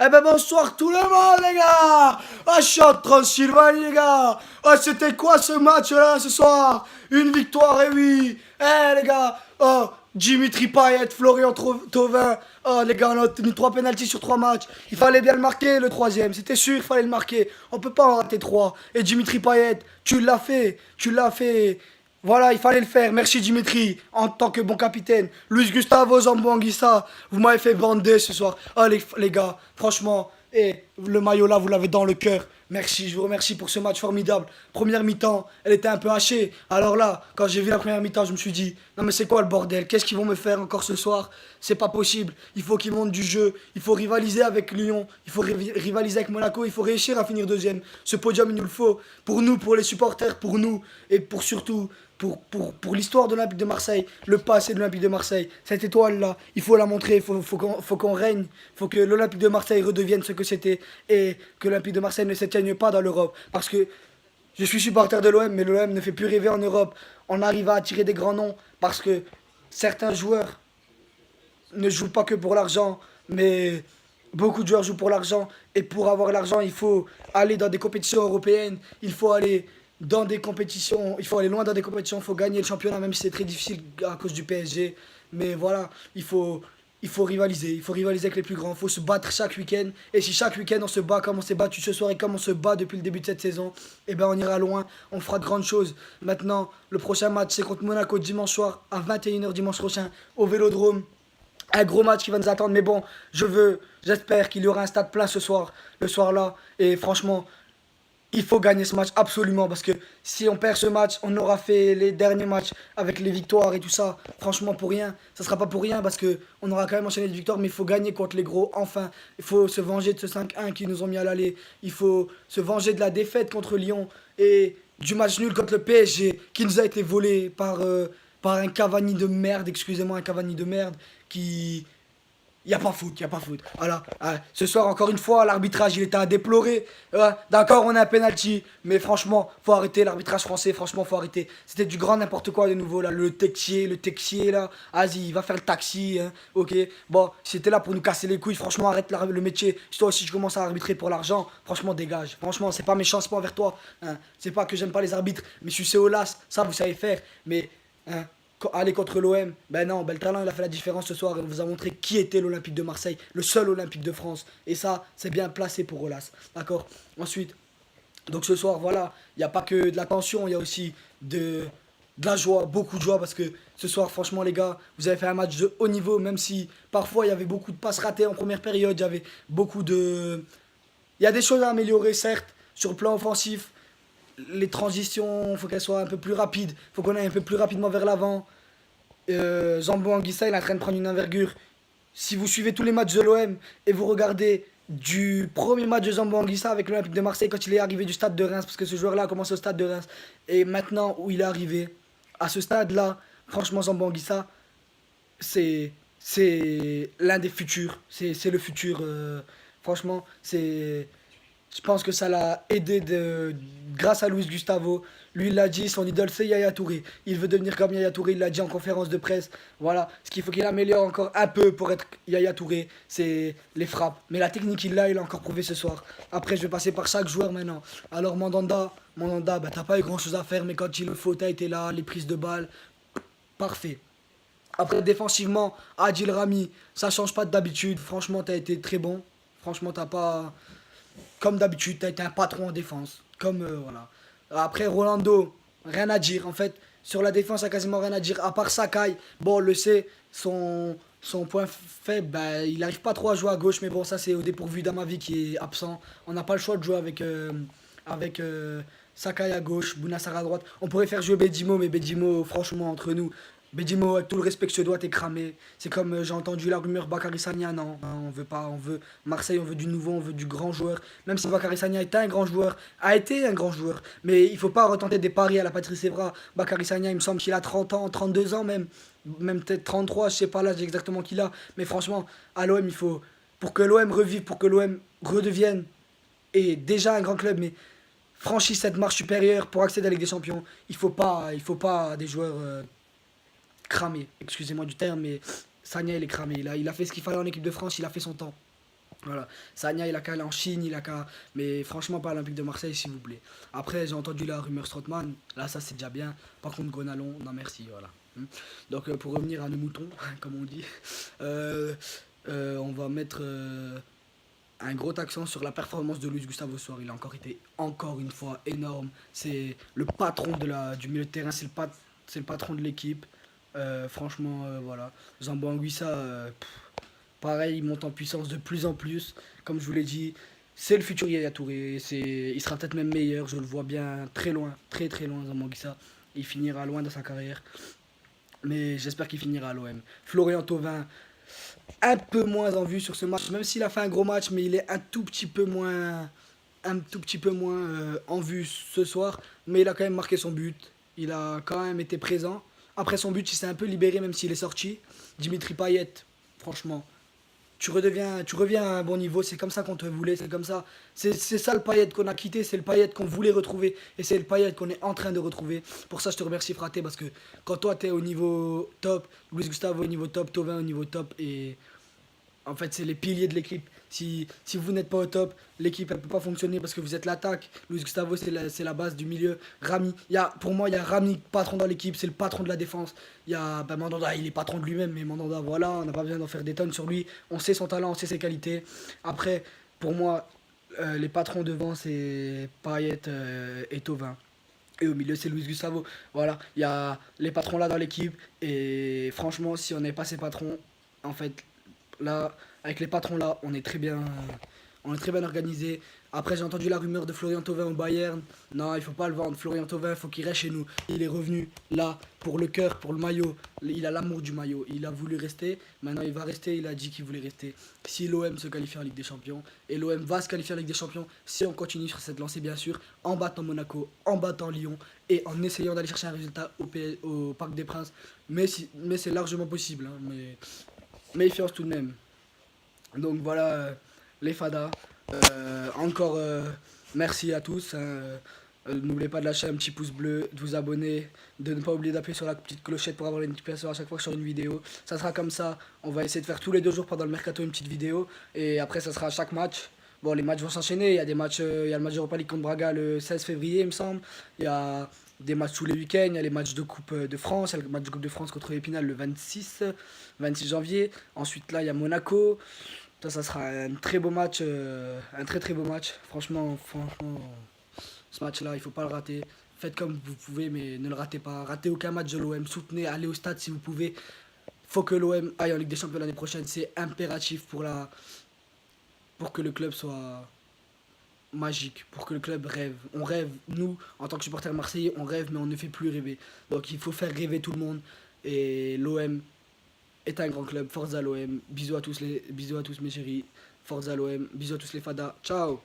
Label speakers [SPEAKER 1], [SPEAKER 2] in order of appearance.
[SPEAKER 1] Eh ben bonsoir tout le monde les gars. Ah, je suis en Transylvanie les gars. Ah, c'était quoi ce match là ce soir? Une victoire, et oui. Eh les gars. Oh, Dimitri Payet, Florian Thauvin. Oh les gars, on a tenu 3 pénaltys sur 3 matchs. Il fallait bien le marquer le troisième. C'était sûr, il fallait le marquer. On peut pas en rater 3. Et Dimitri Payet, tu l'as fait. Tu l'as fait. Voilà, il fallait le faire. Merci Dimitri, en tant que bon capitaine. Luis Gustavo Zamboanguissa, vous m'avez fait bander ce soir. Ah les gars, franchement, le maillot là, vous l'avez dans le cœur. Merci, je vous remercie pour ce match formidable. Première mi-temps, elle était un peu hachée. Alors là, quand j'ai vu la première mi-temps, je me suis dit, non mais c'est quoi le bordel? Qu'est-ce qu'ils vont me faire encore ce soir? C'est pas possible. Il faut qu'ils montent du jeu. Il faut rivaliser avec Lyon. Il faut rivaliser avec Monaco. Il faut réussir à finir deuxième. Ce podium, il nous le faut. Pour nous, pour les supporters, pour nous. Et pour surtout, pour l'histoire de l'Olympique de Marseille, le passé de l'Olympique de Marseille, cette étoile-là, il faut la montrer, faut qu'on règne, il faut que l'Olympique de Marseille redevienne ce que c'était et que l'Olympique de Marseille ne s'éteigne pas dans l'Europe. Parce que je suis supporter de l'OM, mais l'OM ne fait plus rêver en Europe. On arrive à attirer des grands noms parce que certains joueurs ne jouent pas que pour l'argent, mais beaucoup de joueurs jouent pour l'argent. Et pour avoir l'argent, il faut aller dans des compétitions européennes, il faut aller dans des compétitions, il faut aller loin dans des compétitions, il faut gagner le championnat, même si c'est très difficile à cause du PSG. Mais voilà, il faut rivaliser avec les plus grands, il faut se battre chaque week-end. Et si chaque week-end on se bat comme on s'est battu ce soir et comme on se bat depuis le début de cette saison, eh ben on ira loin, on fera de grandes choses. Maintenant, le prochain match c'est contre Monaco dimanche soir à 21 h dimanche prochain au Vélodrome. Un gros match qui va nous attendre, mais bon, j'espère qu'il y aura un stade plein ce soir, le soir là. Et franchement, il faut gagner ce match absolument parce que si on perd ce match, on aura fait les derniers matchs avec les victoires et tout ça. Franchement, pour rien. Ça sera pas pour rien parce que on aura quand même enchaîné des victoires, mais il faut gagner contre les gros. Enfin, il faut se venger de ce 5-1 qu'ils nous ont mis à l'aller. Il faut se venger de la défaite contre Lyon et du match nul contre le PSG qui nous a été volé par un Cavani de merde, excusez-moi, un Cavani de merde qui y a pas foot, y a pas foot. Voilà. Ce soir, encore une fois, l'arbitrage, il était à déplorer. D'accord, on a un penalty, mais franchement, faut arrêter l'arbitrage français. Franchement, faut arrêter. C'était du grand n'importe quoi de nouveau là. Le texier là. Vas-y, va faire le taxi, hein. Ok. Bon, si c'était là pour nous casser les couilles, franchement, arrête le métier. Si toi aussi tu commences à arbitrer pour l'argent, franchement, dégage. Franchement, c'est pas méchant, c'est pas envers toi, hein. C'est pas que j'aime pas les arbitres, mais si c'est au las, ça vous savez faire. Mais hein, aller contre l'OM, ben non, ben le talent il a fait la différence ce soir. Il vous a montré qui était l'Olympique de Marseille, le seul Olympique de France. Et ça, c'est bien placé pour Olas. D'accord. Ensuite, donc ce soir, voilà, il n'y a pas que de la tension, il y a aussi de la joie, beaucoup de joie parce que ce soir, franchement, les gars, vous avez fait un match de haut niveau, même si parfois il y avait beaucoup de passes ratées en première période, il y avait beaucoup de. Il y a des choses à améliorer, certes, sur le plan offensif. Les transitions, il faut qu'elles soient un peu plus rapides, il faut qu'on aille un peu plus rapidement vers l'avant. Zambo Anguissa, il est en train de prendre une envergure. Si vous suivez tous les matchs de l'OM et vous regardez du premier match de Zambo Anguissa avec l'Olympique de Marseille quand il est arrivé du stade de Reims, parce que ce joueur-là a commencé au stade de Reims, et maintenant où il est arrivé, à ce stade-là, franchement, Zambo Anguissa, c'est l'un des futurs. C'est le futur. Franchement, c'est. Je pense que ça l'a aidé grâce à Luis Gustavo. Lui, il l'a dit, son idole, c'est Yaya Touré. Il veut devenir comme Yaya Touré, il l'a dit en conférence de presse. Voilà, ce qu'il faut qu'il améliore encore un peu pour être Yaya Touré, c'est les frappes. Mais la technique, il l'a encore prouvé ce soir. Après, je vais passer par chaque joueur maintenant. Alors, Mandanda, bah, t'as pas eu grand-chose à faire, mais quand il le faut, t'as été là, les prises de balles, parfait. Après, défensivement, Adil Rami, ça change pas d'habitude. Franchement, t'as été très bon. Franchement, t'as pas. Comme d'habitude, tu as été un patron en défense. Comme, voilà. Après, Rolando, rien à dire. En fait, sur la défense, il n'y a quasiment rien à dire. À part Sakai, bon, on le sait, son point faible, bah, il n'arrive pas trop à jouer à gauche. Mais bon, ça, c'est au dépourvu d'Amavi qui est absent. On n'a pas le choix de jouer avec Sakai à gauche, Bounassar à droite. On pourrait faire jouer Bedimo, mais Bedimo, franchement, entre nous, Bedimo, avec tout le respect que je te dois, t'es cramé. C'est comme j'ai entendu la rumeur Bakary Sagna, non, non, on veut pas, on veut Marseille, on veut du nouveau, on veut du grand joueur. Même si Bakary Sagna est un grand joueur, a été un grand joueur, mais il faut pas retenter des paris à la Patrice Evra. Bakary Sagna, il me semble qu'il a 30 ans, 32 ans même peut-être 33, je sais pas l'âge exactement qu'il a. Mais franchement, à l'OM, il faut, pour que l'OM revive, pour que l'OM redevienne, et déjà un grand club, mais franchisse cette marche supérieure pour accéder à la Ligue des Champions, il faut pas des joueurs cramé. Excusez-moi du terme, mais Sagna, il est cramé. Il a fait ce qu'il fallait en équipe de France, il a fait son temps. Voilà. Sagna, il a qu'à aller en Chine, il a qu'à. Mais franchement, pas à l'Olympique de Marseille, s'il vous plaît. Après, j'ai entendu la rumeur Strootman. Là, ça, c'est déjà bien. Par contre, Gonalon, non merci, voilà. Donc, pour revenir à nos moutons, comme on dit, euh, on va mettre un gros accent sur la performance de Luis Gustavo ce soir. Il a encore été, encore une fois, énorme. C'est le patron du milieu de terrain, c'est le patron de l'équipe. Franchement, voilà. Zambo Anguissa, pareil, il monte en puissance de plus en plus. Comme je vous l'ai dit, c'est le futur Yaya Touré. Il sera peut-être même meilleur, je le vois bien très loin, très très loin, Zambo Anguissa. Il finira loin de sa carrière. Mais j'espère qu'il finira à l'OM. Florian Thauvin, un peu moins en vue sur ce match, même s'il a fait un gros match, mais il est un tout petit peu moins en vue ce soir. Mais il a quand même marqué son but. Il a quand même été présent. Après son but, il s'est un peu libéré, même s'il est sorti. Dimitri Payet, franchement, tu reviens à un bon niveau, c'est comme ça qu'on te voulait, c'est comme ça. C'est ça le Payet qu'on a quitté, c'est le Payet qu'on voulait retrouver et c'est le Payet qu'on est en train de retrouver. Pour ça, je te remercie, Fraté, parce que quand toi t'es au niveau top, Luis Gustavo au niveau top, Thauvin au niveau top, et en fait, c'est les piliers de l'équipe. Si vous n'êtes pas au top, l'équipe ne peut pas fonctionner parce que vous êtes l'attaque. Luis Gustavo, c'est la base du milieu. Rami, pour moi, il y a Rami, patron dans l'équipe, c'est le patron de la défense. Il y a Mandanda, il est patron de lui-même, mais Mandanda, voilà, on n'a pas besoin d'en faire des tonnes sur lui. On sait son talent, on sait ses qualités. Après, pour moi, les patrons devant, c'est Payet et Thauvin. Et au milieu, c'est Luis Gustavo. Voilà, il y a les patrons là dans l'équipe. Et franchement, si on n'est pas ces patrons, en fait, là, avec les patrons là, on est très bien organisé. Après, j'ai entendu la rumeur de Florian Thauvin au Bayern. Non, il faut pas le vendre. Florian Thauvin, il faut qu'il reste chez nous. Il est revenu là pour le cœur, pour le maillot. Il a l'amour du maillot. Il a voulu rester. Maintenant, il va rester. Il a dit qu'il voulait rester. Si l'OM se qualifie en Ligue des Champions, et l'OM va se qualifier en Ligue des Champions, si on continue sur cette lancée, bien sûr, en battant Monaco, en battant Lyon, et en essayant d'aller chercher un résultat au Parc des Princes. Mais c'est largement possible. Hein, mais méfiance tout de même. Donc voilà, les fadas. Encore merci à tous. Hein. N'oubliez pas de lâcher un petit pouce bleu, de vous abonner, de ne pas oublier d'appuyer sur la petite clochette pour avoir les notifications à chaque fois que je sors une vidéo. Ça sera comme ça. On va essayer de faire tous les 2 jours pendant le mercato une petite vidéo. Et après, ça sera à chaque match. Bon, les matchs vont s'enchaîner. Il y a des matchs, il y a le match d'Europa League contre Braga le 16 février, il me semble. Il y a des matchs tous les week-ends. Il y a les matchs de Coupe de France. Il y a le match de Coupe de France contre Épinal le 26 janvier. Ensuite, là, il y a Monaco. Ça sera un très beau match, un très très beau match. Franchement, ce match-là, il faut pas le rater. Faites comme vous pouvez, mais ne le ratez pas. Ratez aucun match de l'OM. Soutenez, allez au stade si vous pouvez. Faut que l'OM aille en Ligue des Champions l'année prochaine. C'est impératif pour que le club soit magique, pour que le club rêve. On rêve, nous, en tant que supporters marseillais, on rêve, mais on ne fait plus rêver. Donc il faut faire rêver tout le monde. Et l'OM est un grand club. Forza l'OM. Bisous à tous mes chéris. Forza l'OM. Bisous à tous les fadas. Ciao.